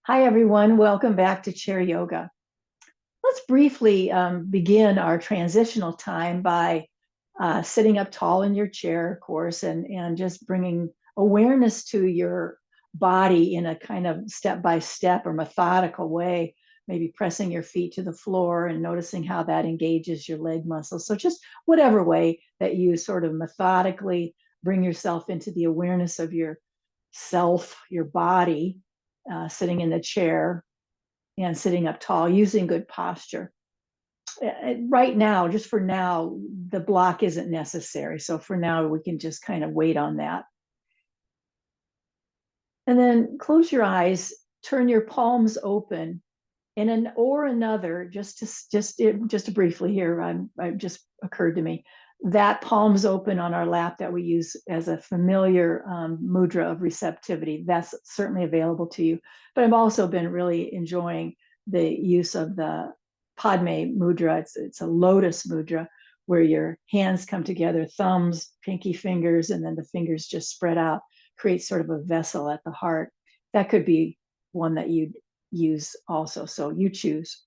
Hi, everyone. Welcome back to Chair Yoga. Let's briefly begin our transitional time by sitting up tall in your chair, of course, and just bringing awareness to your body in a kind of step-by-step or methodical way, maybe pressing your feet to the floor and noticing how that engages your leg muscles. So just whatever way that you sort of methodically bring yourself into the awareness of your self, your body, sitting in the chair and sitting up tall using good posture. Right now, just for now, the block isn't necessary. So for now, we can just kind of wait on that. And then close your eyes, turn your palms open in an or another, just briefly here, it just occurred to me that palms open on our lap that we use as a familiar mudra of receptivity. That's certainly available to you. But I've also been really enjoying the use of the Padme mudra. It's a lotus mudra where your hands come together, thumbs, pinky fingers, and then the fingers just spread out, create sort of a vessel at the heart. That could be one that you'd use also. So you choose.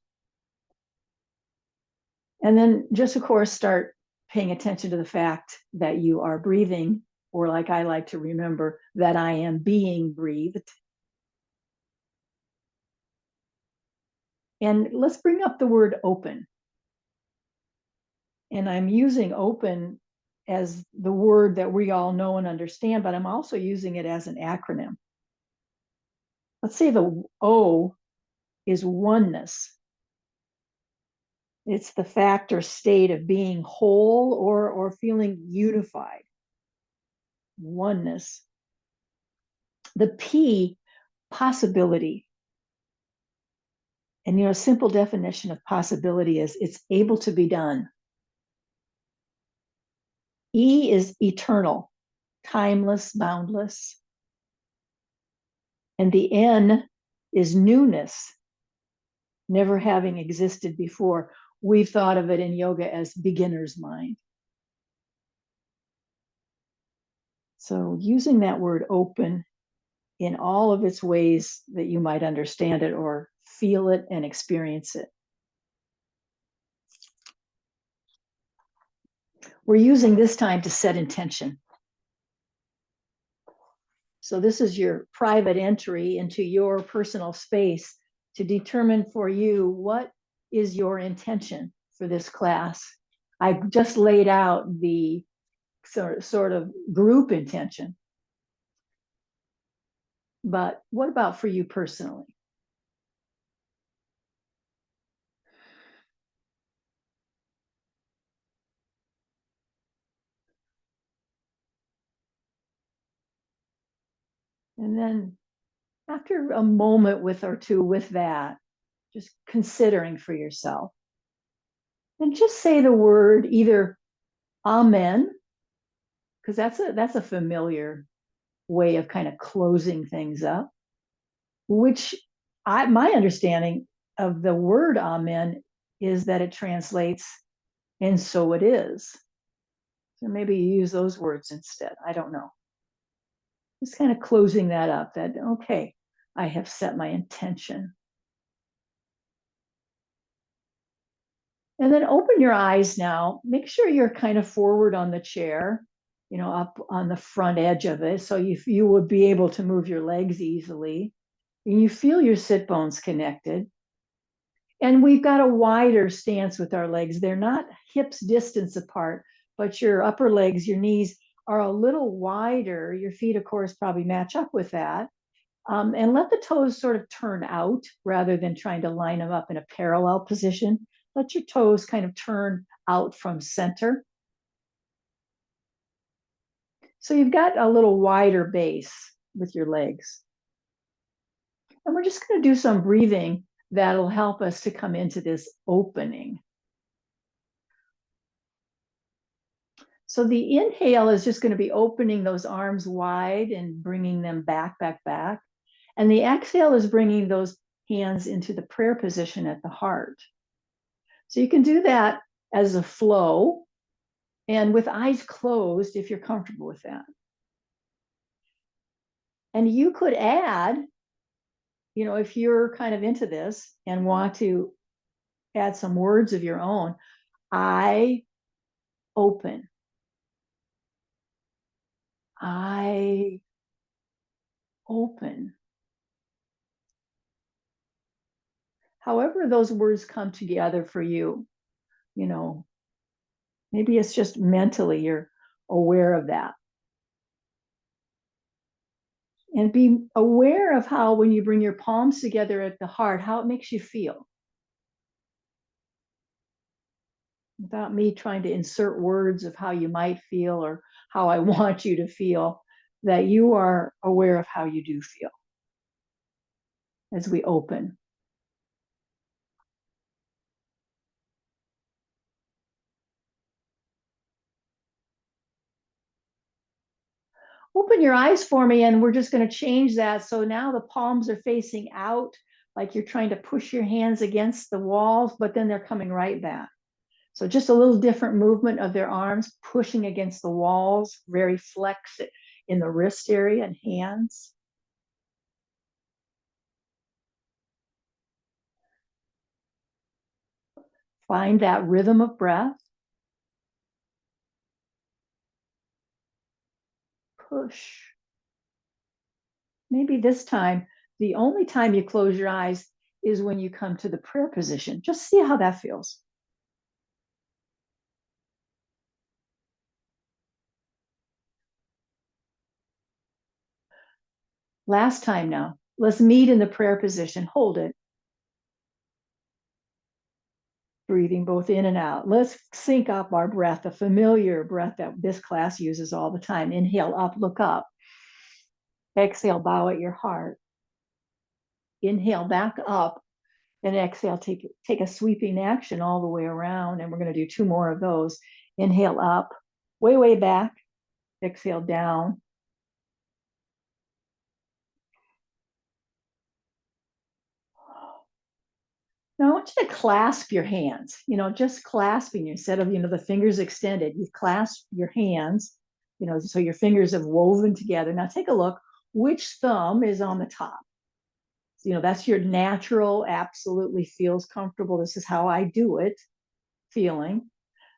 And then just, of course, start paying attention to the fact that you are breathing, or like I like to remember, that I am being breathed. And let's bring up the word open. And I'm using open as the word that we all know and understand, but I'm also using it as an acronym. Let's say the O is oneness. It's the fact or state of being whole or feeling unified. Oneness. The P, possibility. And a simple definition of possibility is it's able to be done. E is eternal, timeless, boundless. And the N is newness, never having existed before. We've thought of it in yoga as beginner's mind. So using that word open in all of its ways that you might understand it or feel it and experience it. We're using this time to set intention. So this is your private entry into your personal space to determine for you what is your intention for this class. I just laid out the sort of group intention. But what about for you personally? And then after a moment with or two with that, just considering for yourself, then just say the word either amen, because that's a familiar way of kind of closing things up, which my understanding of the word amen is that it translates and so it is. So maybe you use those words instead. I don't know. Just kind of closing that up, that, okay, I have set my intention. And then open your eyes now. Make sure you're kind of forward on the chair, up on the front edge of it. So you would be able to move your legs easily. And you feel your sit bones connected. And we've got a wider stance with our legs. They're not hips distance apart, but your upper legs, your knees are a little wider. Your feet, of course, probably match up with that. And let the toes sort of turn out rather than trying to line them up in a parallel position. Let your toes kind of turn out from center. So you've got a little wider base with your legs. And we're just going to do some breathing that'll help us to come into this opening. So the inhale is just going to be opening those arms wide and bringing them back, back, back. And the exhale is bringing those hands into the prayer position at the heart. So you can do that as a flow and with eyes closed if you're comfortable with that. And you could add if you're kind of into this and want to add some words of your own, I open. I open. However, those words come together for you, you know, maybe it's just mentally you're aware of that. And be aware of how, when you bring your palms together at the heart, how it makes you feel. Without me trying to insert words of how you might feel or how I want you to feel, that you are aware of how you do feel as we open. Open your eyes for me, and we're just going to change that. So now the palms are facing out, like you're trying to push your hands against the walls, but then they're coming right back. So just a little different movement of their arms pushing against the walls, very flex in the wrist area and hands. Find that rhythm of breath. Push. Maybe this time, the only time you close your eyes is when you come to the prayer position. Just see how that feels. Last time now. Let's meet in the prayer position. Hold it. Breathing both in and out. Let's sync up our breath, a familiar breath that this class uses all the time. Inhale up, look up. Exhale, bow at your heart. Inhale back up, and exhale, take a sweeping action all the way around. And we're going to do 2 more of those. Inhale up, way, way back. Exhale down. Now I want you to clasp your hands, just clasping instead of, the fingers extended. You clasp your hands, so your fingers have woven together. Now take a look, which thumb is on the top? That's your natural, absolutely feels comfortable. This is how I do it, feeling.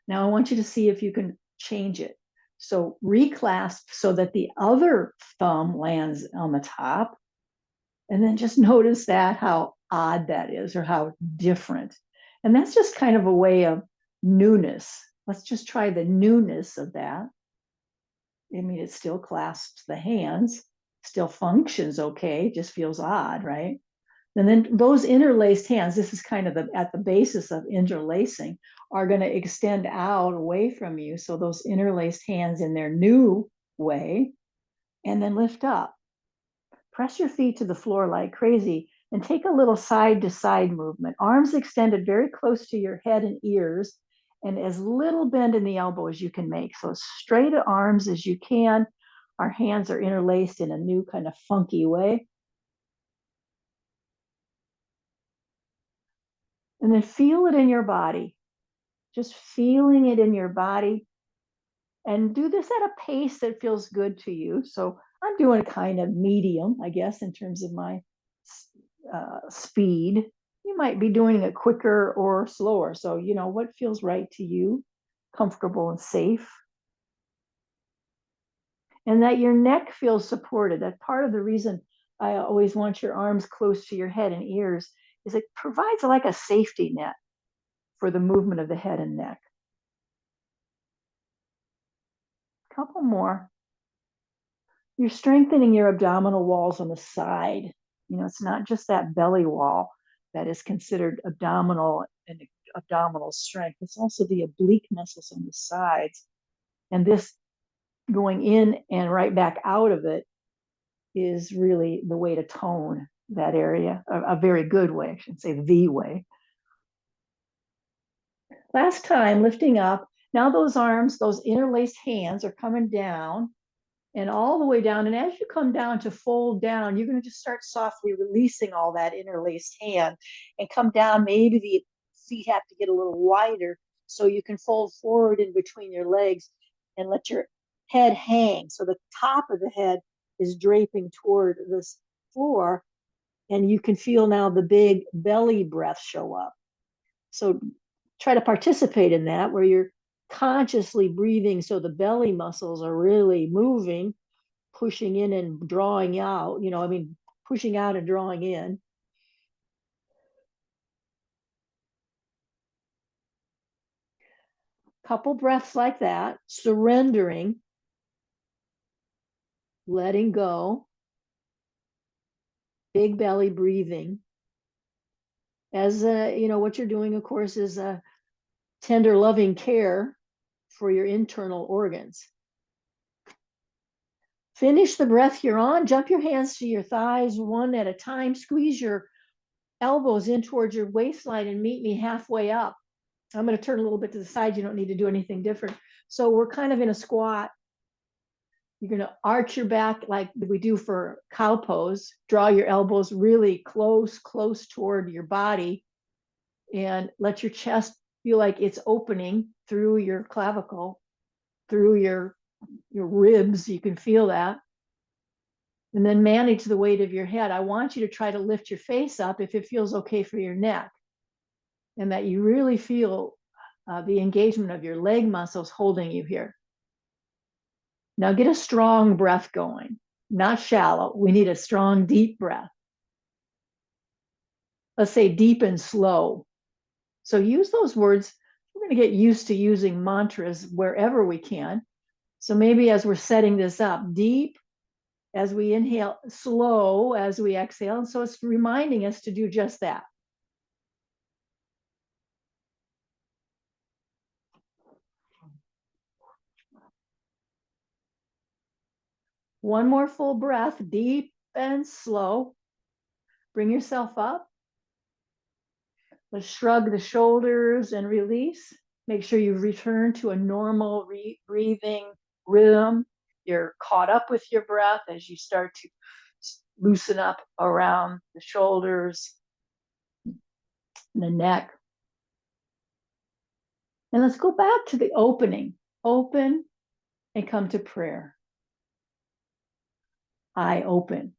Now I want you to see if you can change it. So reclasp so that the other thumb lands on the top. And then just notice that, how odd that is or how different. And that's just kind of a way of newness. Let's just try the newness of that. I mean, it still clasps the hands, still functions okay, just feels odd, right? And then those interlaced hands, this is kind of at the basis of interlacing, are going to extend out away from you. So those interlaced hands in their new way, and then lift up. Press your feet to the floor like crazy and take a little side to side movement. Arms extended very close to your head and ears, and as little bend in the elbow as you can make. So as straight arms as you can. Our hands are interlaced in a new kind of funky way. And then feel it in your body. Just feeling it in your body. And do this at a pace that feels good to you. So I'm doing kind of medium, I guess, in terms of my speed. You might be doing it quicker or slower. So, what feels right to you, comfortable and safe. And that your neck feels supported. That part of the reason I always want your arms close to your head and ears is it provides like a safety net for the movement of the head and neck. A couple more. You're strengthening your abdominal walls on the side. It's not just that belly wall that is considered abdominal and abdominal strength. It's also the oblique muscles on the sides. And this going in and right back out of it is really the way to tone that area, a very good way, I should say the way. Last time, lifting up. Now those arms, those interlaced hands are coming down and all the way down. And as you come down to fold down, you're going to just start softly releasing all that interlaced hand and come down. Maybe the feet have to get a little wider so you can fold forward in between your legs and let your head hang. So the top of the head is draping toward this floor. And you can feel now the big belly breath show up. So try to participate in that where you're consciously breathing so the belly muscles are really moving, pushing in and drawing out, pushing out and drawing in. Couple breaths like that, surrendering, letting go, big belly breathing. As what you're doing, of course, is a tender, loving care for your internal organs. Finish the breath you're on. Jump your hands to your thighs one at a time. Squeeze your elbows in towards your waistline and meet me halfway up. I'm going to turn a little bit to the side. You don't need to do anything different. So we're kind of in a squat. You're going to arch your back like we do for cow pose. Draw your elbows really close toward your body and let your chest feel like it's opening through your clavicle, through your ribs. You can feel that. And then manage the weight of your head. I want you to try to lift your face up if it feels okay for your neck, and that you really feel the engagement of your leg muscles holding you here. Now get a strong breath going, not shallow. We need a strong, deep breath. Let's say deep and slow. So use those words. We're going to get used to using mantras wherever we can. So maybe as we're setting this up, deep as we inhale, slow as we exhale. And so it's reminding us to do just that. One more full breath, deep and slow. Bring yourself up. Let's shrug the shoulders and release. Make sure you return to a normal breathing rhythm. You're caught up with your breath as you start to loosen up around the shoulders, the neck. And let's go back to the opening. Open and come to prayer. I open.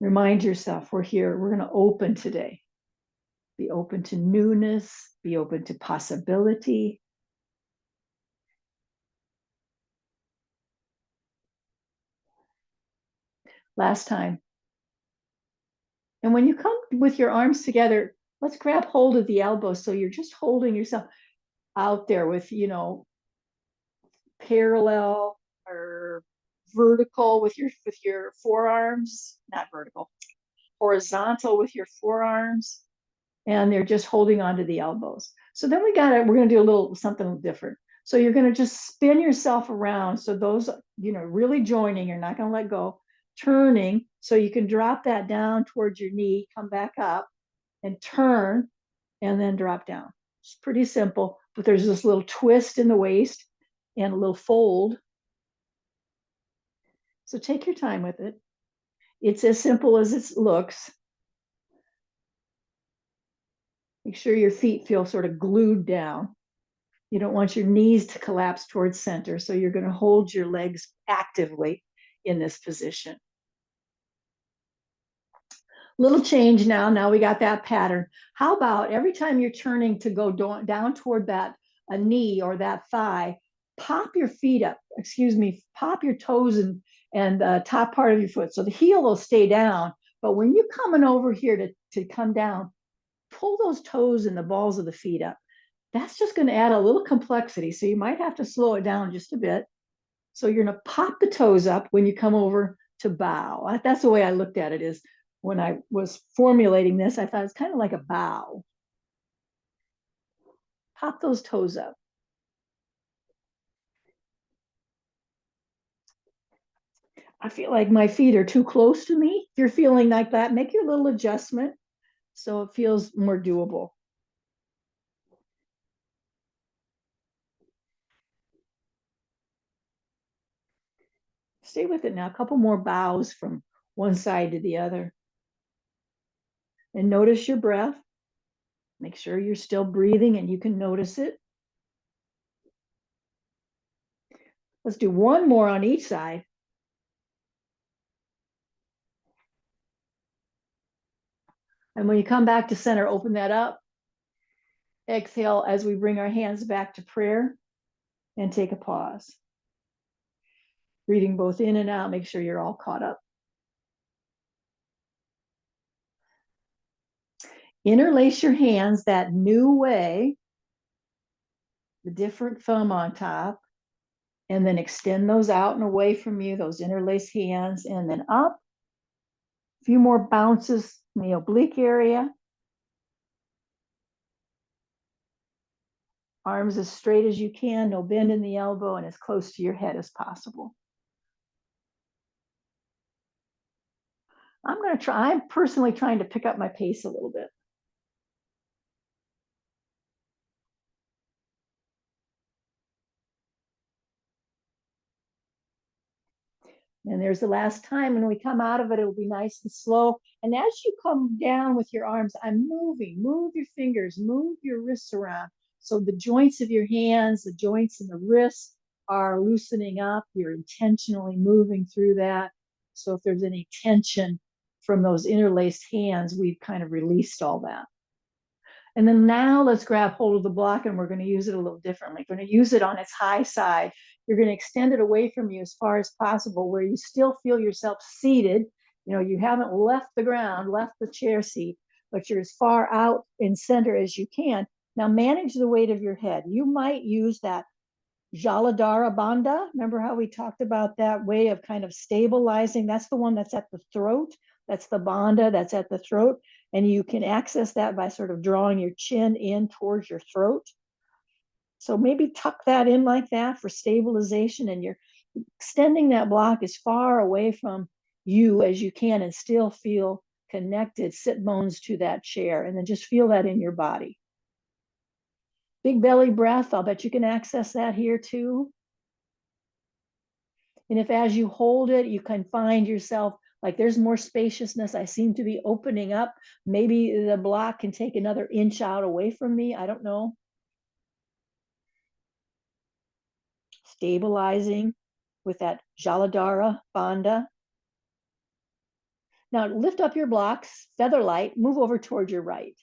Remind yourself, we're here. We're going to open today. Be open to newness. Be open to possibility. Last time. And when you come with your arms together, let's grab hold of the elbows. So you're just holding yourself out there with, parallel or vertical with your forearms, not vertical, horizontal with your forearms. And they're just holding onto the elbows. So then we're going to do a little something different. So you're going to just spin yourself around. So those, really joining, you're not going to let go, turning. So you can drop that down towards your knee, come back up and turn and then drop down. It's pretty simple, but there's this little twist in the waist and a little fold. So take your time with it. It's as simple as it looks. Make sure your feet feel sort of glued down. You don't want your knees to collapse towards center. So you're going to hold your legs actively in this position. Little change now. Now we got that pattern. How about every time you're turning to go down toward that a knee or that thigh, pop your feet up, pop your toes and top part of your foot. So the heel will stay down. But when you're coming over here to come down, pull those toes and the balls of the feet up. That's just going to add a little complexity. So you might have to slow it down just a bit. So you're going to pop the toes up when you come over to bow. That's the way I looked at it, is when I was formulating this, I thought it's kind of like a bow. Pop those toes up. I feel like my feet are too close to me. If you're feeling like that, make your little adjustment so it feels more doable. Stay with it now. A couple more bows from one side to the other. And notice your breath. Make sure you're still breathing and you can notice it. Let's do one more on each side. And when you come back to center, open that up. Exhale as we bring our hands back to prayer and take a pause. Breathing both in and out, make sure you're all caught up. Interlace your hands that new way, the different thumb on top, and then extend those out and away from you, those interlaced hands, and then up. A few more bounces in the oblique area. Arms as straight as you can, no bend in the elbow, and as close to your head as possible. I'm personally trying to pick up my pace a little bit. And there's the last time. When we come out of it, it'll be nice and slow. And as you come down with your arms, I'm moving. Move your fingers, move your wrists around. So the joints of your hands, the joints in the wrists are loosening up. You're intentionally moving through that. So if there's any tension from those interlaced hands, we've kind of released all that. And then now let's grab hold of the block, and we're going to use it a little differently. We're going to use it on its high side. You're going to extend it away from you as far as possible, where you still feel yourself seated. You know, you haven't left the ground, left the chair seat, but you're as far out in center as you can. Now manage the weight of your head. You might use that Jaladhara Bandha. Remember how we talked about that way of kind of stabilizing? That's the one that's at the throat. That's the bandha that's at the throat. And you can access that by sort of drawing your chin in towards your throat. So maybe tuck that in like that for stabilization, and you're extending that block as far away from you as you can and still feel connected, sit bones to that chair, and then just feel that in your body. Big belly breath, I'll bet you can access that here too. And if as you hold it, you can find yourself like there's more spaciousness, I seem to be opening up. Maybe the block can take another inch out away from me. I don't know. Stabilizing with that Jaladhara Bandha. Now lift up your blocks, feather light, move over towards your right.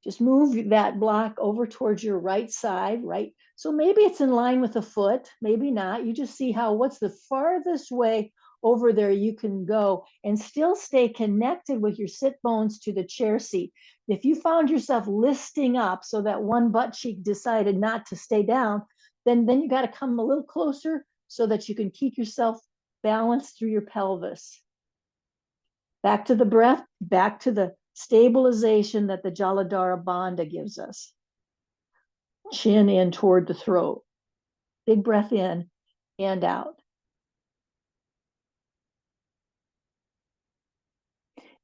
Just move that block over towards your right side, right? So maybe it's in line with the foot, maybe not. You just see what's the farthest way over there you can go and still stay connected with your sit bones to the chair seat. If you found yourself listing up so that one butt cheek decided not to stay down, then you got to come a little closer so that you can keep yourself balanced through your pelvis. Back to the breath, back to the stabilization that the Jaladhara Bandha gives us. Chin in toward the throat. Big breath in and out.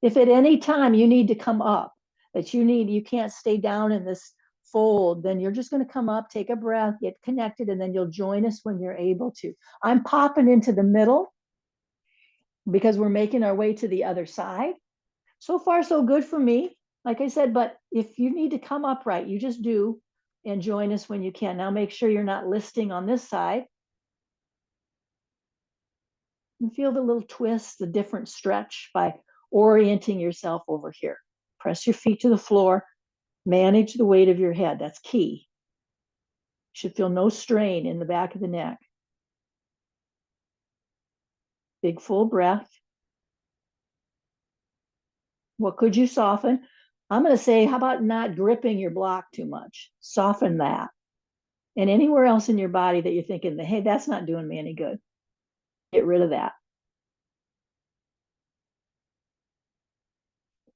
If at any time you need to come up, that you can't stay down in this fold, then you're just going to come up, take a breath, get connected, and then you'll join us when you're able to. I'm popping into the middle because we're making our way to the other side. So far, so good for me. Like I said, but if you need to come upright, you just do and join us when you can. Now make sure you're not listing on this side. And feel the little twist, the different stretch by orienting yourself over here. Press your feet to the floor. Manage the weight of your head. That's key. You should feel no strain in the back of the neck. Big full breath. What could you soften? I'm going to say, how about not gripping your block too much? Soften that. And anywhere else in your body that you're thinking, hey, that's not doing me any good. Get rid of that.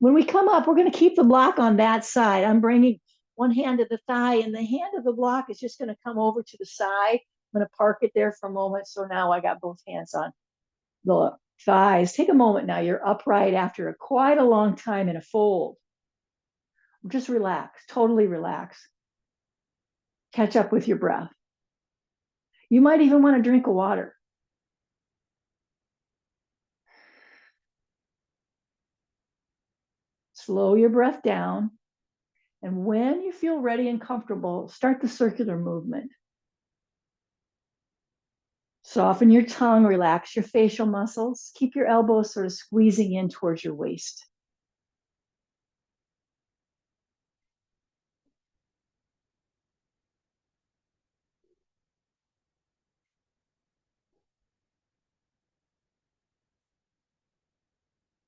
When we come up, we're going to keep the block on that side. I'm bringing one hand to the thigh, and the hand of the block is just going to come over to the side. I'm going to park it there for a moment. So now I got both hands on the thighs. Take a moment now. You're upright after quite a long time in a fold. Just relax, totally relax. Catch up with your breath. You might even want to drink of water. Slow your breath down. And when you feel ready and comfortable, start the circular movement. Soften your tongue, relax your facial muscles. Keep your elbows sort of squeezing in towards your waist.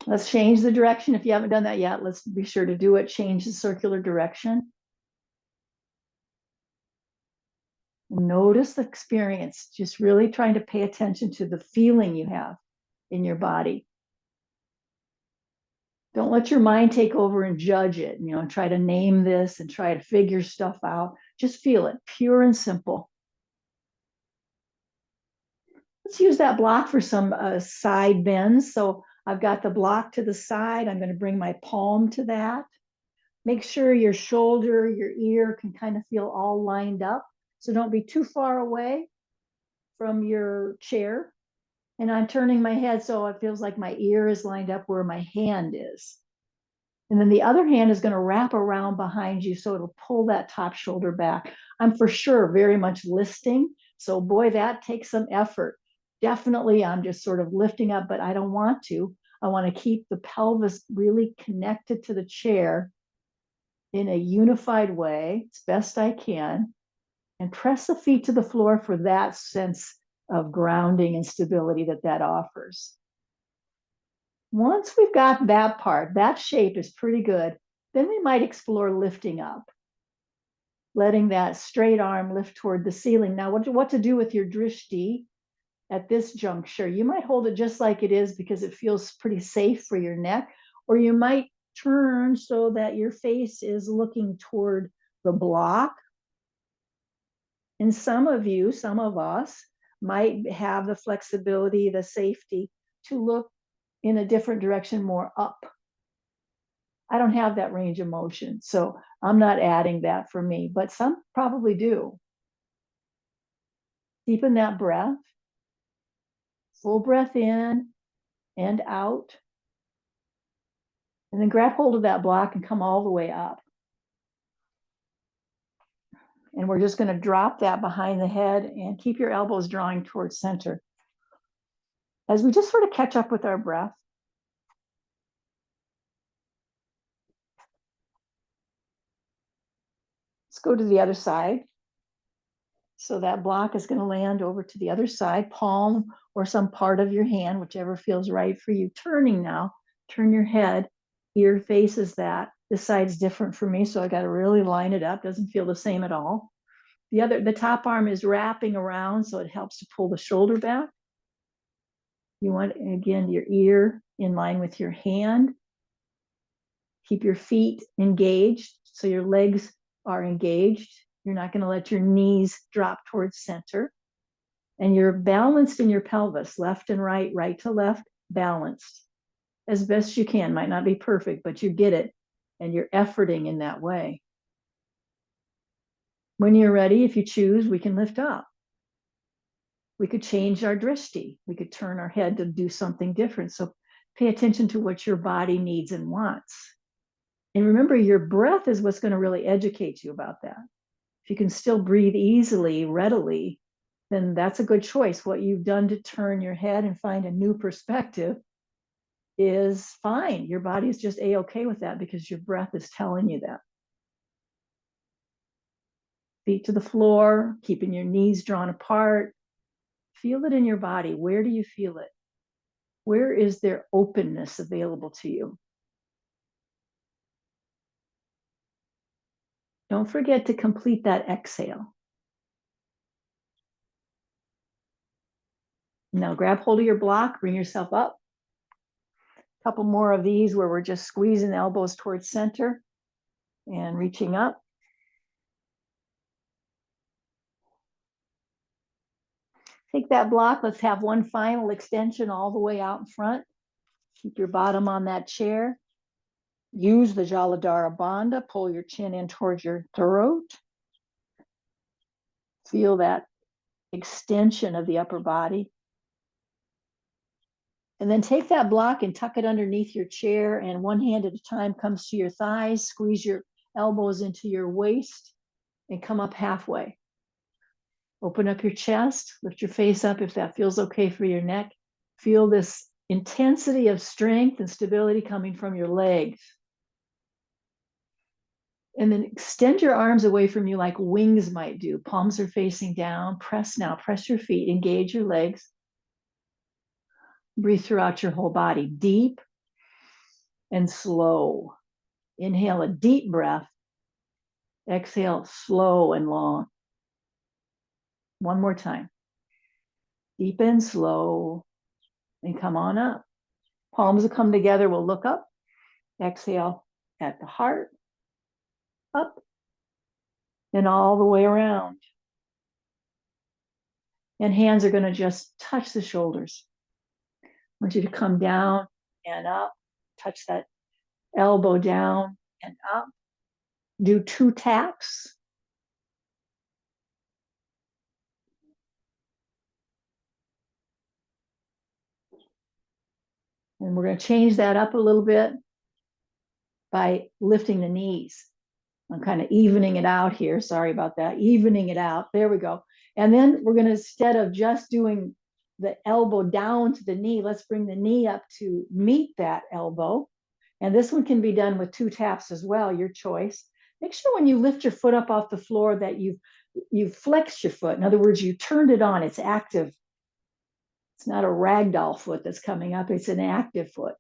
Let's change the direction. If you haven't done that yet, let's be sure to do it. Change the circular direction. Notice the experience, just really trying to pay attention to the feeling you have in your body. Don't let your mind take over and judge it, and try to name this and try to figure stuff out. Just feel it, pure and simple. Let's use that block for some side bends. So I've got the block to the side. I'm going to bring my palm to that. Make sure your shoulder, your ear can kind of feel all lined up. So don't be too far away from your chair. And I'm turning my head so it feels like my ear is lined up where my hand is. And then the other hand is going to wrap around behind you so it'll pull that top shoulder back. I'm for sure very much listing. So boy, that takes some effort. Definitely, I'm just sort of lifting up, but I don't want to. I want to keep the pelvis really connected to the chair in a unified way as best I can, and press the feet to the floor for that sense of grounding and stability that offers. Once we've got that part, that shape is pretty good, then we might explore lifting up, letting that straight arm lift toward the ceiling. Now, what to do with your drishti at this juncture? You might hold it just like it is because it feels pretty safe for your neck, or you might turn so that your face is looking toward the block. And some of us might have the flexibility, the safety to look in a different direction, more up. I don't have that range of motion, so I'm not adding that for me, but some probably do. Deepen that breath, full breath in and out, and then grab hold of that block and come all the way up. And we're just going to drop that behind the head and keep your elbows drawing towards center. As we just sort of catch up with our breath, let's go to the other side. So that block is going to land over to the other side, palm or some part of your hand, whichever feels right for you. Turning now, turn your head, ear faces that. This side's different for me, so I got to really line it up. Doesn't feel the same at all. The top arm is wrapping around, so it helps to pull the shoulder back. You want, again, your ear in line with your hand. Keep your feet engaged, so your legs are engaged. You're not going to let your knees drop towards center. And you're balanced in your pelvis, left and right, right to left, balanced as best you can. Might not be perfect, but you get it. And you're efforting in that way. When you're ready, if you choose, we can lift up. We could change our drishti. We could turn our head to do something different. So pay attention to what your body needs and wants. And remember, your breath is what's going to really educate you about that. If you can still breathe easily, readily, then that's a good choice. What you've done to turn your head and find a new perspective is fine. Your body is just A-okay with that because your breath is telling you that. Feet to the floor, keeping your knees drawn apart. Feel it in your body. Where do you feel it? Where is there openness available to you? Don't forget to complete that exhale. Now grab hold of your block, bring yourself up. A couple more of these where we're just squeezing the elbows towards center and reaching up. Take that block. Let's have one final extension all the way out in front. Keep your bottom on that chair. Use the Jaladhara Bandha. Pull your chin in towards your throat. Feel that extension of the upper body. And then take that block and tuck it underneath your chair, and one hand at a time comes to your thighs. Squeeze your elbows into your waist and come up halfway. Open up your chest, lift your face up if that feels okay for your neck. Feel this intensity of strength and stability coming from your legs. And then extend your arms away from you like wings might do. Palms are facing down. Press now, press your feet, engage your legs. Breathe throughout your whole body. Deep and slow. Inhale a deep breath. Exhale slow and long. One more time. Deep and slow, and come on up. Palms will come together. We'll look up. Exhale at the heart, up, and all the way around. And hands are going to just touch the shoulders. I want you to come down and up, touch that elbow down and up. Do 2 taps. And we're going to change that up a little bit by lifting the knees. I'm kind of evening it out here. Sorry about that. Evening it out. There we go. And then we're going to, instead of just doing the elbow down to the knee, let's bring the knee up to meet that elbow. And this one can be done with 2 taps as well, your choice. Make sure when you lift your foot up off the floor that you've flexed your foot. In other words, you turned it on. It's active. It's not a ragdoll foot that's coming up. It's an active foot.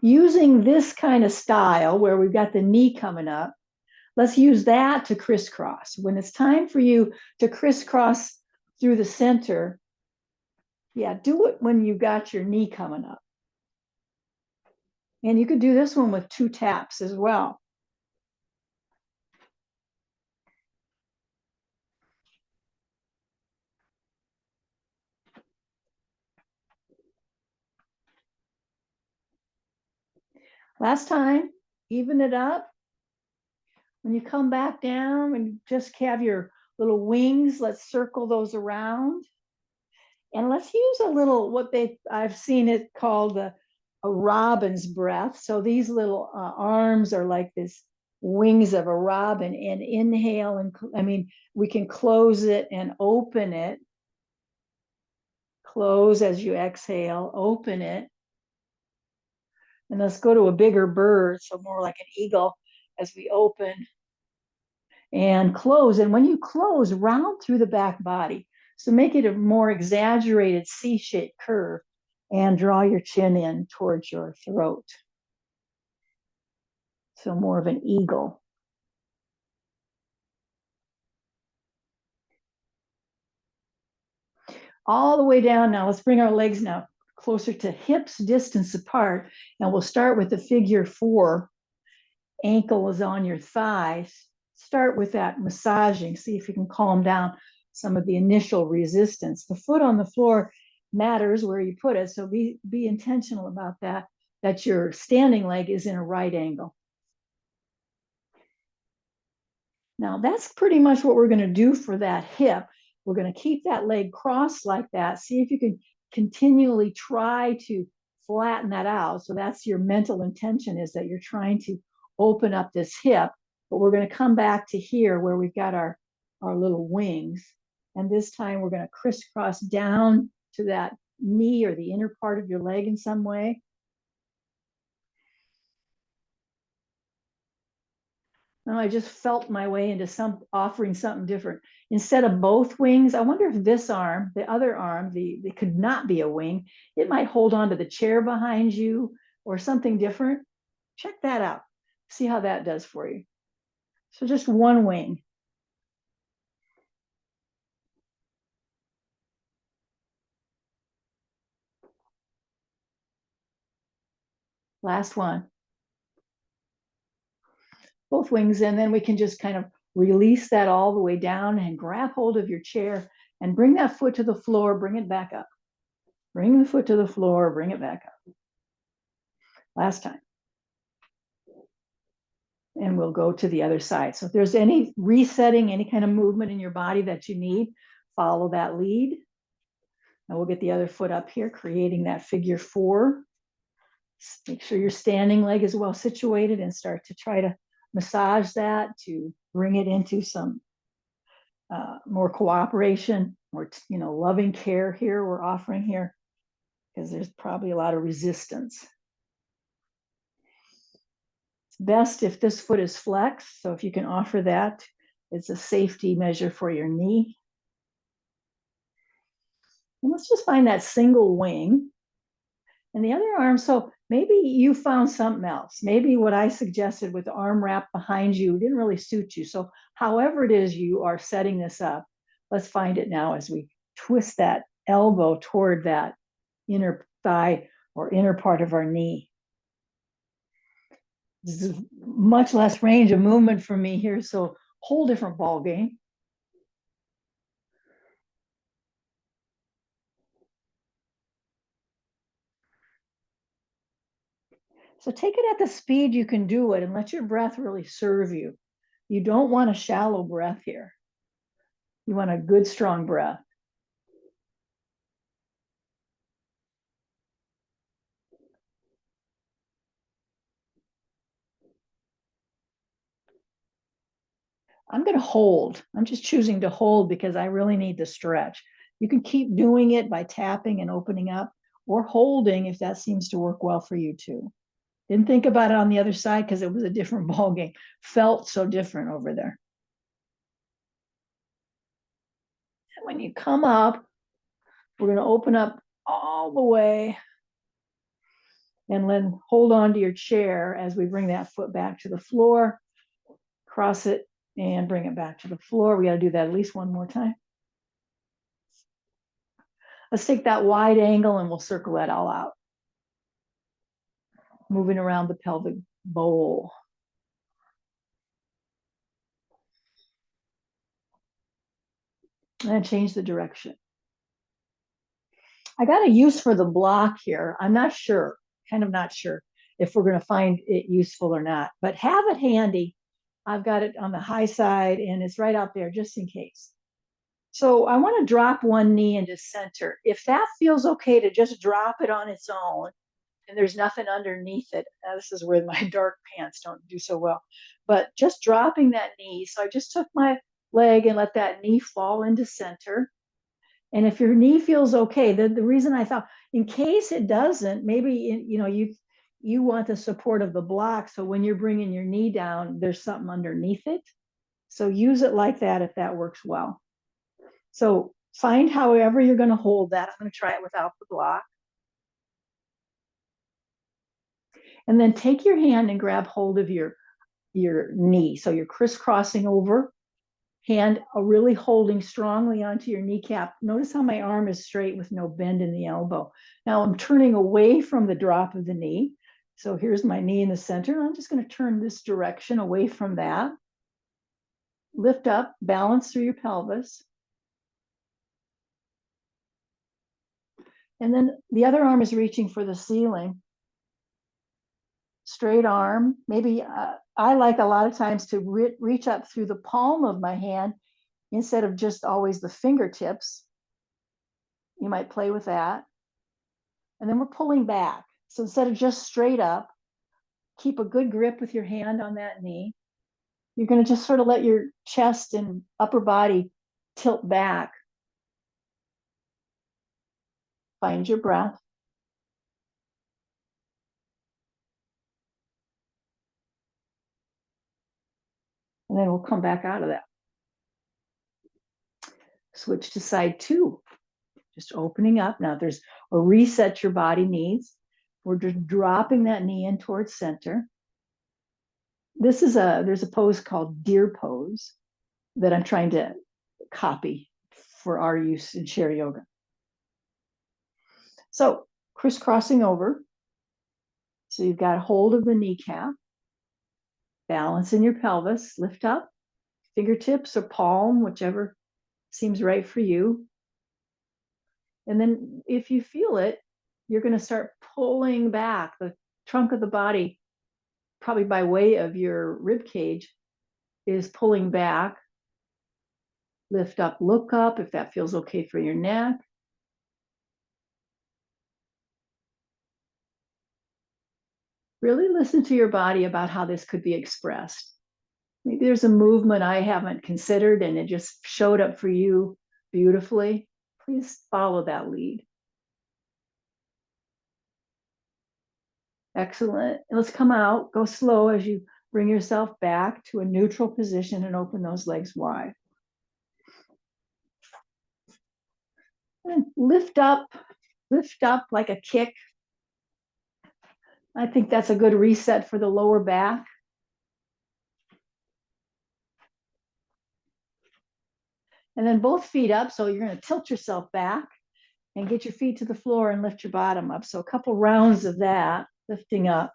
Using this kind of style where we've got the knee coming up, let's use that to crisscross. When it's time for you to crisscross through the center, yeah, do it when you've got your knee coming up. And you could do this one with 2 taps as well. Last time, even it up. When you come back down and just have your little wings, let's circle those around. And let's use a little, I've seen it called a robin's breath. So these little arms are like this wings of a robin, and inhale. And we can close it and open it. Close as you exhale, open it. And let's go to a bigger bird, so more like an eagle as we open and close. And when you close, round through the back body. So make it a more exaggerated C-shaped curve and draw your chin in towards your throat. So more of an eagle. All the way down now. Let's bring our legs now closer to hips distance apart. And we'll start with the figure 4. Ankle is on your thighs. Start with that massaging. See if you can calm down some of the initial resistance. The foot on the floor matters where you put it. So be intentional about that your standing leg is in a right angle. Now that's pretty much what we're going to do for that hip. We're going to keep that leg crossed like that. See if you can continually try to flatten that out. So that's your mental intention, is that you're trying to open up this hip. But we're going to come back to here where we've got our little wings. And this time we're going to crisscross down to that knee or the inner part of your leg in some way. And I just felt my way into offering something different. Instead of both wings, I wonder if this arm, the other arm, it could not be a wing. It might hold on to the chair behind you or something different. Check that out. See how that does for you. So just one wing. Last one. Both wings, and then we can just kind of release that all the way down and grab hold of your chair and bring that foot to the floor, bring it back up. Bring the foot to the floor, bring it back up. Last time. And we'll go to the other side. So if there's any resetting, any kind of movement in your body that you need, follow that lead. And we'll get the other foot up here, creating that figure 4. Make sure your standing leg is well situated and start to try to massage that to bring it into some more cooperation, or loving care here we're offering here, because there's probably a lot of resistance. It's best if this foot is flexed, so if you can offer that, it's a safety measure for your knee. And let's just find that single wing. And the other arm, so maybe you found something else. Maybe what I suggested with the arm wrap behind you didn't really suit you. So however it is you are setting this up, let's find it now as we twist that elbow toward that inner thigh or inner part of our knee. This is much less range of movement for me here, so whole different ball game. So take it at the speed you can do it and let your breath really serve you. You don't want a shallow breath here. You want a good, strong breath. I'm going to hold. I'm just choosing to hold because I really need the stretch. You can keep doing it by tapping and opening up or holding if that seems to work well for you too. Didn't think about it on the other side because it was a different ball game. Felt so different over there. And when you come up, we're going to open up all the way and then hold on to your chair as we bring that foot back to the floor, cross it and bring it back to the floor. We got to do that at least one more time. Let's take that wide angle and we'll circle that all out. Moving around the pelvic bowl. And change the direction. I got a use for the block here. I'm not sure, kind of not sure if we're going to find it useful or not, but have it handy. I've got it on the high side and it's right out there just in case. So I want to drop one knee into center. If that feels okay to just drop it on its own and there's nothing underneath it, now this is where my dark pants don't do so well, but just dropping that knee. So I just took my leg and let that knee fall into center. And if your knee feels okay, the reason I thought, in case it doesn't, maybe you want the support of the block. So when you're bringing your knee down, there's something underneath it. So use it like that if that works well. So find however you're going to hold that. I'm going to try it without the block. And then take your hand and grab hold of your knee. So you're crisscrossing over, hand really holding strongly onto your kneecap. Notice how my arm is straight with no bend in the elbow. Now I'm turning away from the drop of the knee. So here's my knee in the center. I'm just going to turn this direction away from that. Lift up, balance through your pelvis. And then the other arm is reaching for the ceiling. Straight arm. Maybe I like a lot of times to reach up through the palm of my hand instead of just always the fingertips. You might play with that. And then we're pulling back. So instead of just straight up, keep a good grip with your hand on that knee. You're going to just sort of let your chest and upper body tilt back. Find your breath. And then we'll come back out of that. Switch to side two. Just opening up. Now there's a reset your body needs. We're just dropping that knee in towards center. There's a pose called deer pose that I'm trying to copy for our use in chair yoga. So crisscrossing over. So you've got hold of the kneecap, balance in your pelvis, lift up, fingertips or palm, whichever seems right for you. And then if you feel it, you're going to start pulling back the trunk of the body, probably by way of your rib cage, is pulling back. Lift up, look up if that feels okay for your neck. Really listen to your body about how this could be expressed. Maybe there's a movement I haven't considered and it just showed up for you beautifully. Please follow that lead. Excellent. And let's come out. Go slow as you bring yourself back to a neutral position and open those legs wide. And lift up like a kick. I think that's a good reset for the lower back. And then both feet up. So you're going to tilt yourself back and get your feet to the floor and lift your bottom up. So a couple rounds of that, lifting up.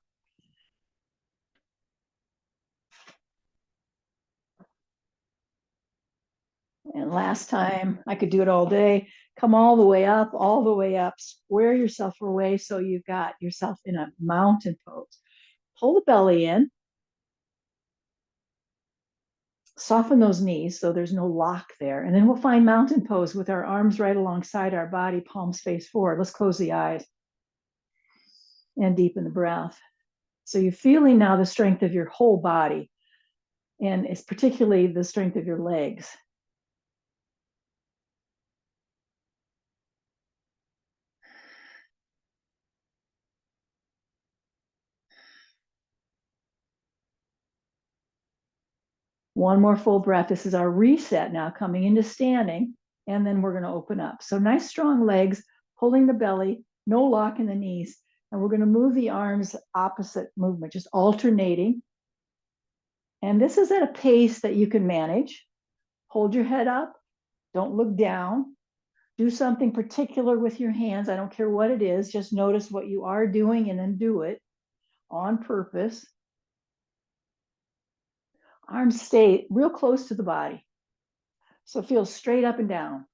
And last time, I could do it all day. Come all the way up, square yourself away so you've got yourself in a mountain pose. Pull the belly in, soften those knees so there's no lock there. And then we'll find mountain pose with our arms right alongside our body, palms face forward. Let's close the eyes and deepen the breath. So you're feeling now the strength of your whole body, and it's particularly the strength of your legs. One more full breath. This is our reset now, coming into standing, and then we're going to open up. So nice strong legs, pulling the belly, no lock in the knees. And we're going to move the arms opposite movement, just alternating. And this is at a pace that you can manage. Hold your head up. Don't look down. Do something particular with your hands. I don't care what it is. Just notice what you are doing and then do it on purpose. Arms stay real close to the body. So feel straight up and down.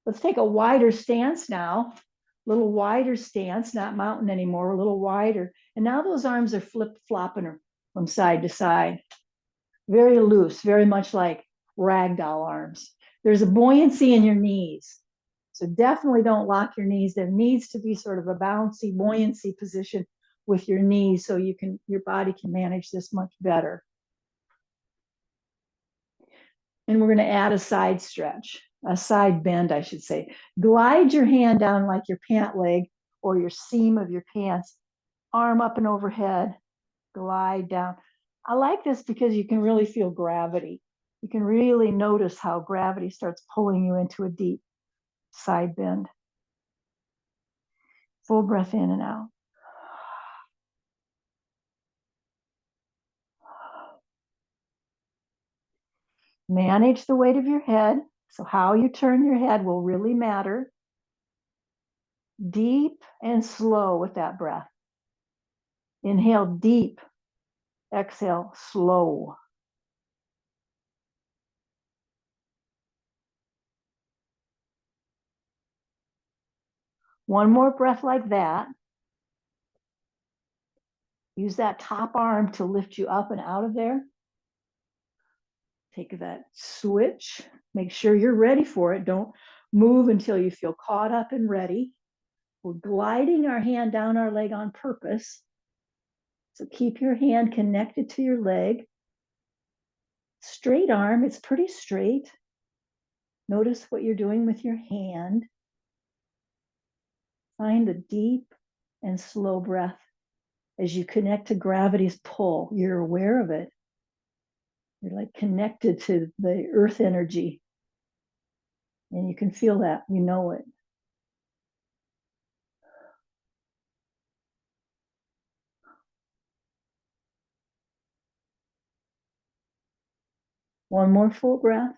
Let's take a wider stance now. A little wider stance, not mountain anymore, a little wider. And now those arms are flip-flopping from side to side. Very loose, very much like ragdoll arms. There's a buoyancy in your knees. So definitely don't lock your knees. There needs to be sort of a bouncy, buoyancy position with your knees so your body can manage this much better. And we're going to add a side stretch, a side bend, I should say. Glide your hand down like your pant leg or your seam of your pants, arm up and overhead, glide down. I like this because you can really feel gravity. You can really notice how gravity starts pulling you into a deep side bend. Full breath in and out. Manage the weight of your head. So how you turn your head will really matter. Deep and slow with that breath. Inhale deep. Exhale slow. One more breath like that. Use that top arm to lift you up and out of there. Take that switch. Make sure you're ready for it. Don't move until you feel caught up and ready. We're gliding our hand down our leg on purpose. So keep your hand connected to your leg. Straight arm, it's pretty straight. Notice what you're doing with your hand. Find a deep and slow breath as you connect to gravity's pull. You're aware of it. You're like connected to the earth energy. And you can feel that, you know it. One more full breath.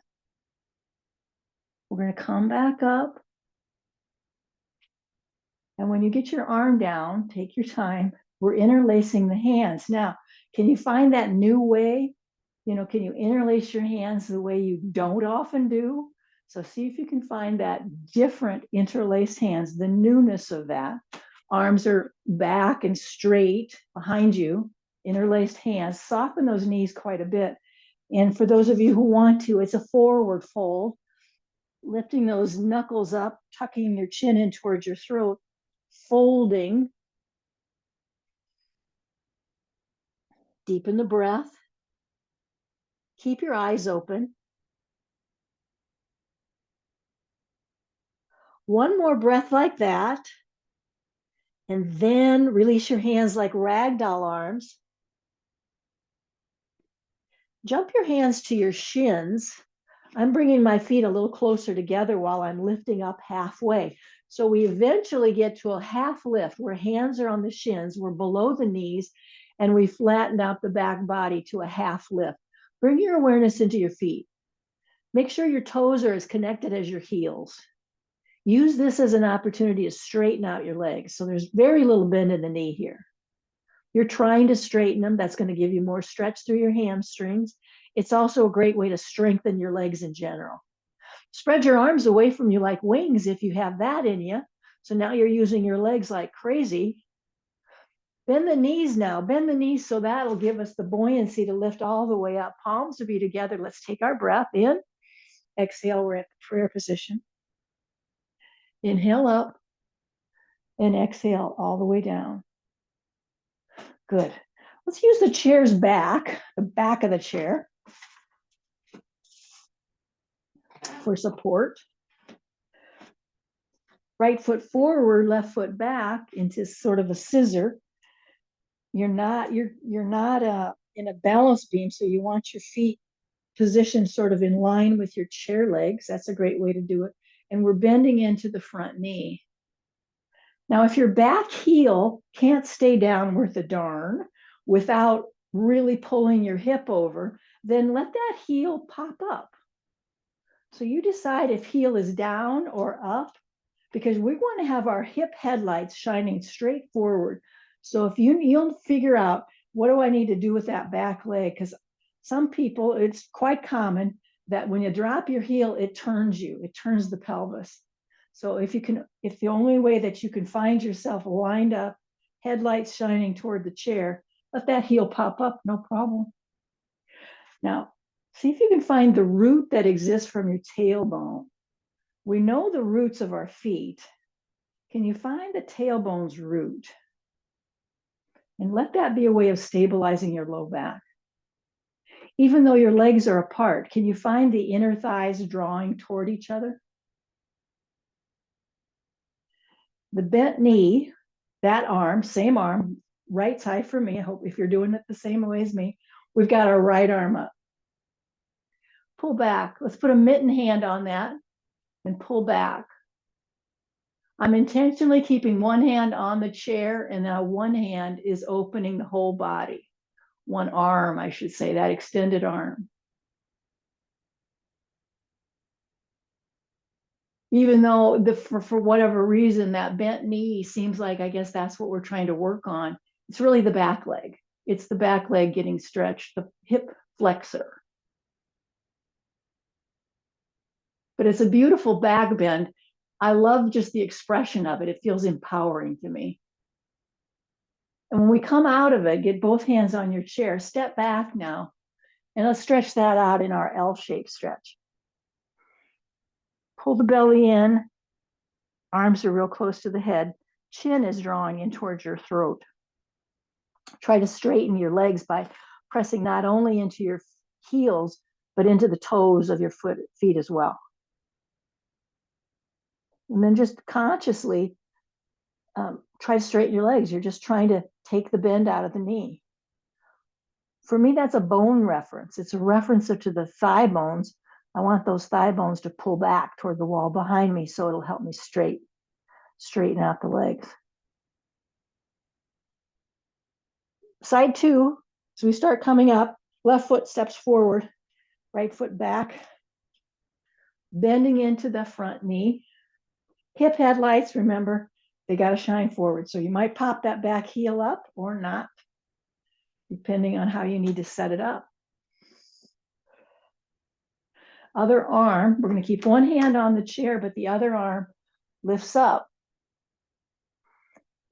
We're going to come back up. And when you get your arm down, take your time. We're interlacing the hands. Now, can you find that new way? Can you interlace your hands the way you don't often do? So see if you can find that different interlaced hands, the newness of that. Arms are back and straight behind you, interlaced hands. Soften those knees quite a bit. And for those of you who want to, it's a forward fold, lifting those knuckles up, tucking your chin in towards your throat, folding. Deepen the breath. Keep your eyes open. One more breath like that. And then release your hands like ragdoll arms. Jump your hands to your shins. I'm bringing my feet a little closer together while I'm lifting up halfway. So we eventually get to a half lift where hands are on the shins, we're below the knees, and we flatten out the back body to a half lift. Bring your awareness into your feet. Make sure your toes are as connected as your heels. Use this as an opportunity to straighten out your legs. So there's very little bend in the knee here. You're trying to straighten them. That's going to give you more stretch through your hamstrings. It's also a great way to strengthen your legs in general. Spread your arms away from you like wings if you have that in you. So now you're using your legs like crazy. Bend the knees now. Bend the knees so that'll give us the buoyancy to lift all the way up. Palms will be together. Let's take our breath in. Exhale, we're at the prayer position. Inhale up and exhale all the way down. Good. Let's use the chair's back, the back of the chair, for support. Right foot forward, left foot back into sort of a scissor. You're not in a balance beam, so you want your feet positioned sort of in line with your chair legs. That's a great way to do it. And we're bending into the front knee. Now, if your back heel can't stay down worth a darn without really pulling your hip over, then let that heel pop up. So you decide if heel is down or up, because we want to have our hip headlights shining straight forward. So if you'll figure out, what do I need to do with that back leg? Because some people, it's quite common that when you drop your heel, it turns the pelvis. So if the only way that you can find yourself lined up, headlights shining toward the chair, let that heel pop up, no problem. Now, see if you can find the root that exists from your tailbone. We know the roots of our feet. Can you find the tailbone's root? And let that be a way of stabilizing your low back. Even though your legs are apart, can you find the inner thighs drawing toward each other? The bent knee, that arm, same arm, right side for me. I hope if you're doing it the same way as me, we've got our right arm up. Pull back. Let's put a mitten hand on that and pull back. I'm intentionally keeping one hand on the chair, and now one hand is opening the whole body. One arm, I should say, that extended arm. Even though for whatever reason that bent knee seems like, I guess that's what we're trying to work on. It's really the back leg. It's the back leg getting stretched, the hip flexor. But it's a beautiful back bend. I love just the expression of it. It feels empowering to me. And when we come out of it, get both hands on your chair, step back now, and let's stretch that out in our L-shaped stretch. Pull the belly in, arms are real close to the head, chin is drawing in towards your throat. Try to straighten your legs by pressing not only into your heels, but into the toes of your feet as well. And then just consciously try to straighten your legs. You're just trying to take the bend out of the knee. For me, that's a bone reference. It's a reference to the thigh bones. I want those thigh bones to pull back toward the wall behind me, so it'll help me straighten out the legs. Side two, as we start coming up, left foot steps forward, right foot back, bending into the front knee. Hip headlights, remember, they got to shine forward. So you might pop that back heel up or not, depending on how you need to set it up. Other arm, we're going to keep one hand on the chair, but the other arm lifts up.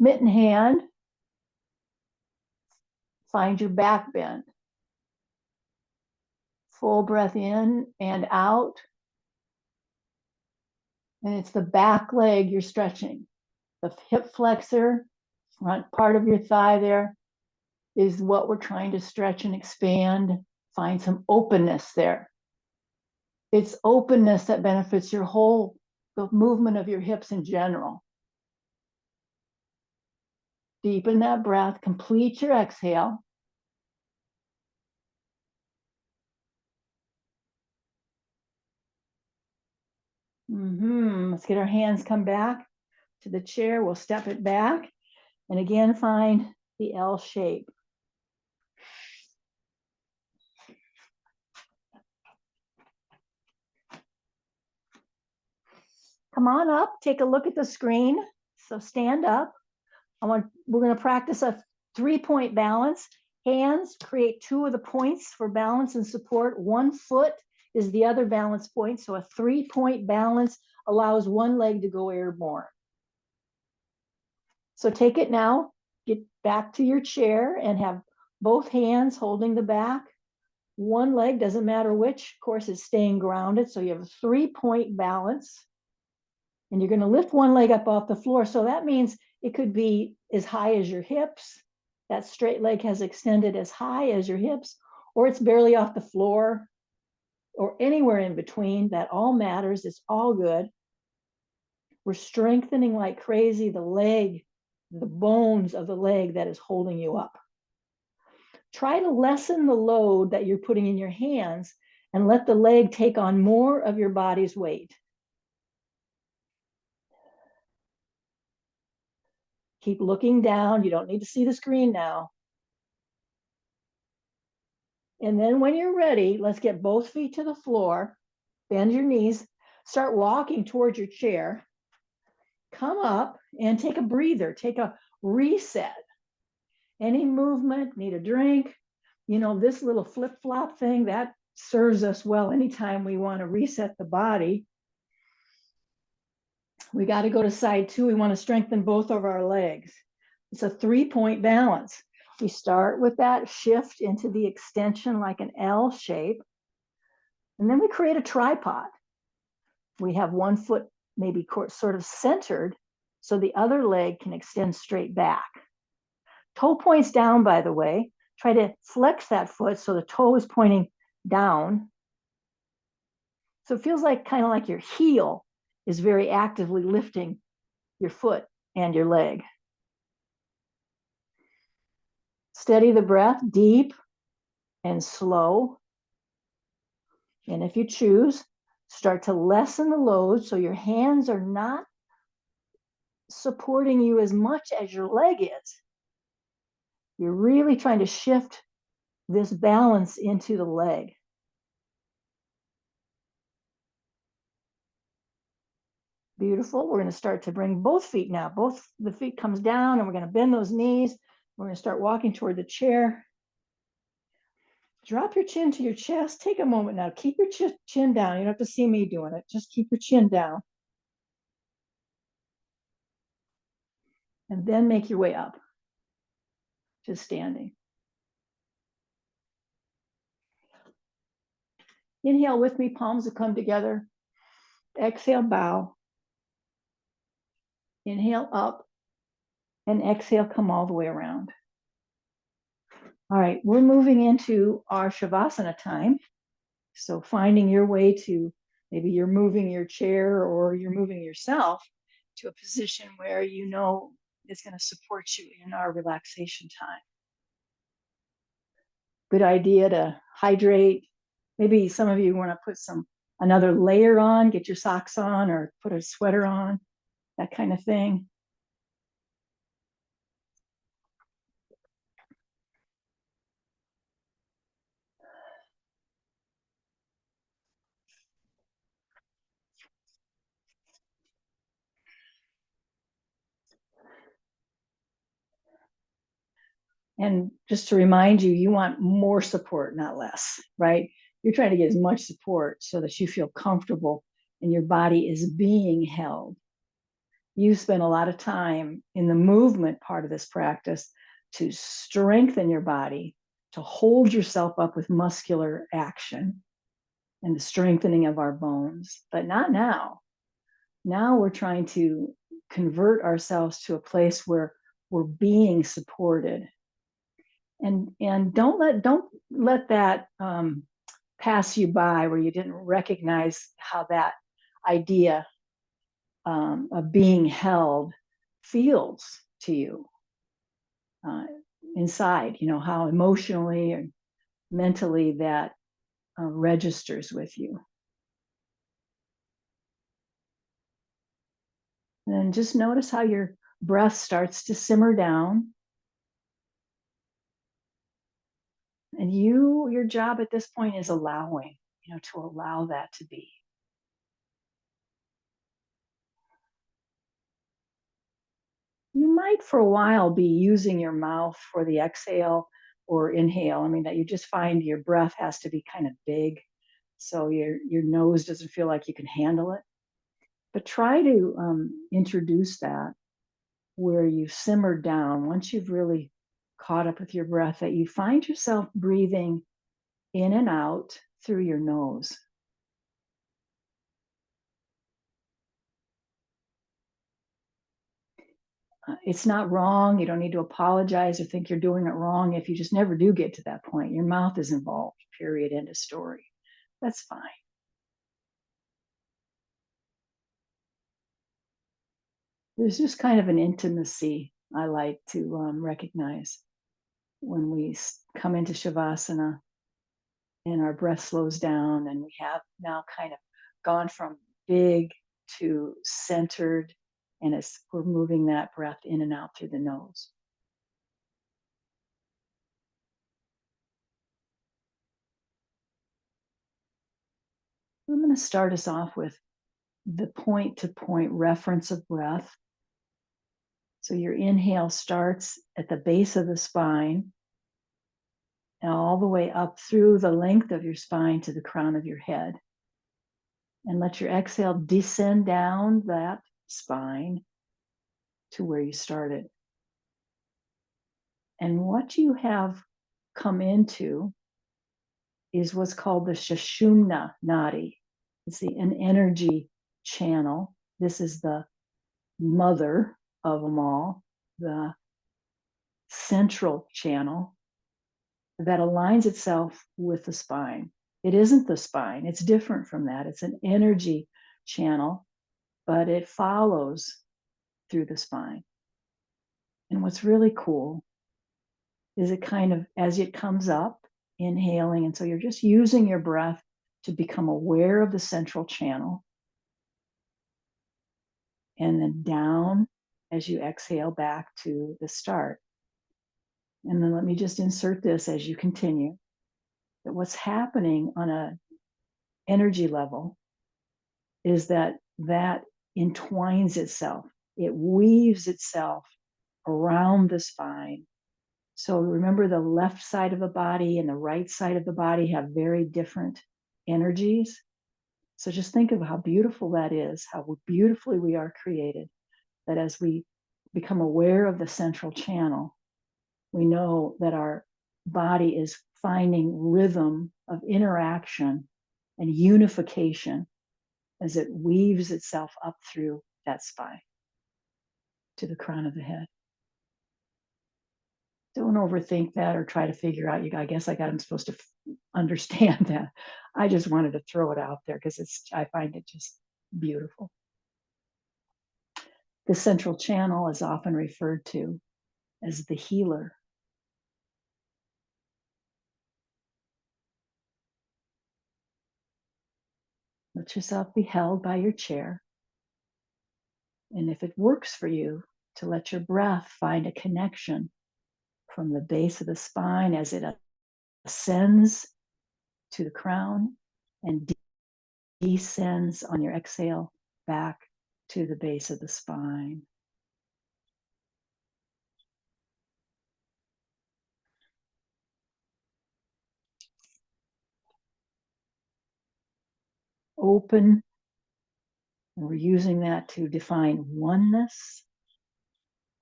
Mitten hand, find your back bend. Full breath in and out. And it's the back leg you're stretching. The hip flexor, front part of your thigh there, is what we're trying to stretch and expand. Find some openness there. It's openness that benefits the movement of your hips in general. Deepen that breath, complete your exhale. Let's get our hands come back to the chair. We'll step it back. And again, find the L shape. Come on up, take a look at the screen. So stand up. We're going to practice a 3-point balance. Hands create 2 of the points for balance and support. 1 foot is the other balance point. So a 3-point balance allows one leg to go airborne. So take it now, get back to your chair and have both hands holding the back. One leg, doesn't matter which, of course, is staying grounded. So you have a 3-point balance. And you're going to lift one leg up off the floor. So that means it could be as high as your hips. That straight leg has extended as high as your hips, or it's barely off the floor, or anywhere in between. That all matters. It's all good. We're strengthening like crazy the leg, the bones of the leg that is holding you up. Try to lessen the load that you're putting in your hands and let the leg take on more of your body's weight. Keep looking down. You don't need to see the screen now. And then when you're ready, let's get both feet to the floor. Bend your knees. Start walking towards your chair. Come up and take a breather. Take a reset. Any movement, need a drink. You know, this little flip-flop thing, that serves us well anytime we want to reset the body. We got to go to side 2. We want to strengthen both of our legs. It's a 3-point balance. We start with that shift into the extension like an L shape. And then we create a tripod. We have one foot maybe sort of centered so the other leg can extend straight back. Toe points down, by the way. Try to flex that foot so the toe is pointing down. So it feels like kind of like your heel is very actively lifting your foot and your leg. Steady the breath, deep and slow. And if you choose, start to lessen the load so your hands are not supporting you as much as your leg is. You're really trying to shift this balance into the leg. Beautiful. We're going to start to bring both feet now. Both the feet comes down and we're going to bend those knees. We're going to start walking toward the chair. Drop your chin to your chest. Take a moment now. Keep your chin down. You don't have to see me doing it. Just keep your chin down. And then make your way up to standing. Inhale with me, palms will come together. Exhale, bow. Inhale up and exhale, come all the way around. All right, we're moving into our Shavasana time. So finding your way to, maybe you're moving your chair or you're moving yourself to a position where you know is going to support you in our relaxation time. Good idea to hydrate. Maybe some of you want to put another layer on, get your socks on or put a sweater on, that kind of thing. And just to remind you, you want more support, not less, right? You're trying to get as much support so that you feel comfortable and your body is being held. You spend a lot of time in the movement part of this practice to strengthen your body, to hold yourself up with muscular action and the strengthening of our bones, but not now. Now we're trying to convert ourselves to a place where we're being supported. And don't let that pass you by where you didn't recognize how that idea of being held feels to you inside, you know, how emotionally and mentally that registers with you. And just notice how your breath starts to simmer down. And your job at this point is allowing, to allow that to be. You might for a while be using your mouth for the exhale or inhale. I mean, that you just find your breath has to be kind of big so your nose doesn't feel like you can handle it. But try to introduce that where you simmer down once you've really caught up with your breath, that you find yourself breathing in and out through your nose. It's not wrong. You don't need to apologize or think you're doing it wrong if you just never do get to that point. Your mouth is involved, period, end of story. That's fine. There's just kind of an intimacy I like to recognize when we come into Shavasana and our breath slows down and we have now kind of gone from big to centered, and we're moving that breath in and out through the nose. I'm going to start us off with the point to point reference of breath. So your inhale starts at the base of the spine and all the way up through the length of your spine to the crown of your head. And let your exhale descend down that spine to where you started. And what you have come into is what's called the Sushumna Nadi. It's an energy channel. This is the mother of them all, the central channel that aligns itself with the spine. It isn't the spine, it's different from that. It's an energy channel, but it follows through the spine. And what's really cool is it kind of, as it comes up, inhaling, and so you're just using your breath to become aware of the central channel. And then down as you exhale back to the start. And then let me just insert this as you continue, that what's happening on a energy level is that entwines itself. It weaves itself around the spine. So remember, the left side of the body and the right side of the body have very different energies. So just think of how beautiful that is, how beautifully we are created, that as we become aware of the central channel, we know that our body is finding rhythm of interaction and unification as it weaves itself up through that spine to the crown of the head. Don't overthink that or try to figure out, I guess I'm supposed to understand that. I just wanted to throw it out there because I find it just beautiful. The central channel is often referred to as the healer. Let yourself be held by your chair. And if it works for you, to let your breath find a connection from the base of the spine as it ascends to the crown and descends on your exhale back to the base of the spine. Open, and we're using that to define oneness,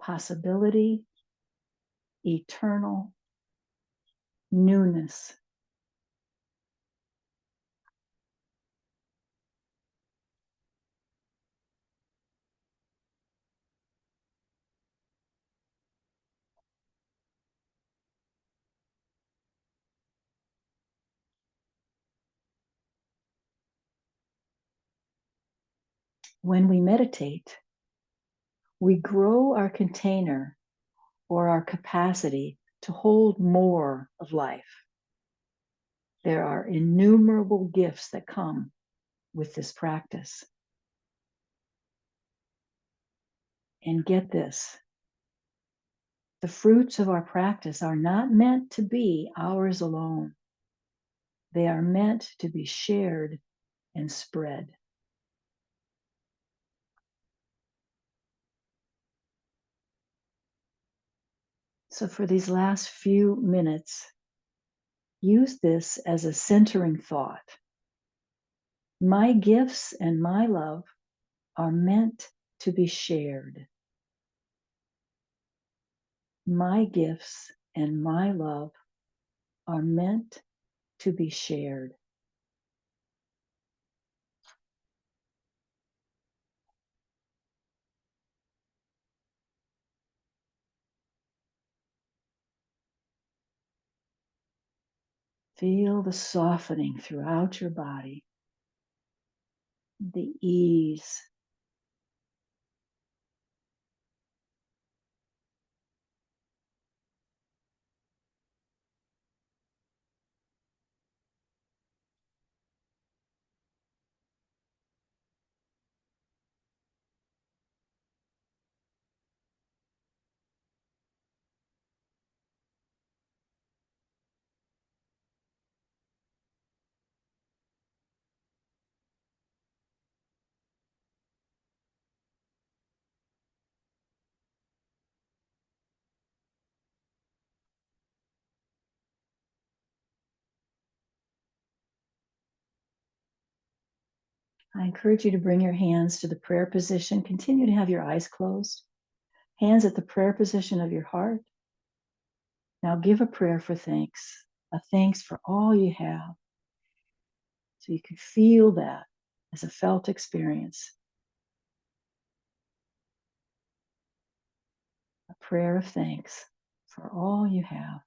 possibility, eternal, newness. When we meditate, we grow our container or our capacity to hold more of life. There are innumerable gifts that come with this practice. And get this, the fruits of our practice are not meant to be ours alone. They are meant to be shared and spread. So for these last few minutes, use this as a centering thought. My gifts and my love are meant to be shared. My gifts and my love are meant to be shared. Feel the softening throughout your body, the ease. I encourage you to bring your hands to the prayer position. Continue to have your eyes closed. Hands at the prayer position of your heart. Now give a prayer for thanks, a thanks for all you have. So you can feel that as a felt experience. A prayer of thanks for all you have.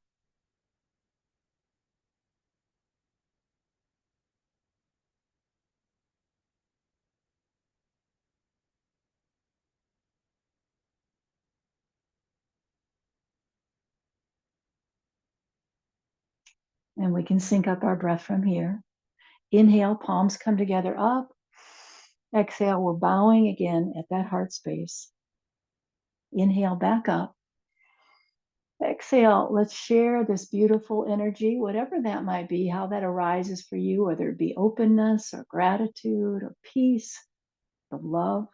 And we can sync up our breath from here. Inhale, palms come together up. Exhale, we're bowing again at that heart space. Inhale, back up. Exhale, let's share this beautiful energy, whatever that might be, how that arises for you, whether it be openness or gratitude or peace, or love.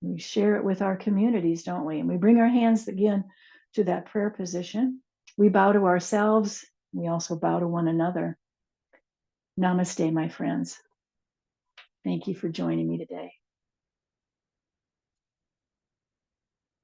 We share it with our communities, don't we? And we bring our hands again to that prayer position. We bow to ourselves. We also bow to one another. Namaste, my friends. Thank you for joining me today.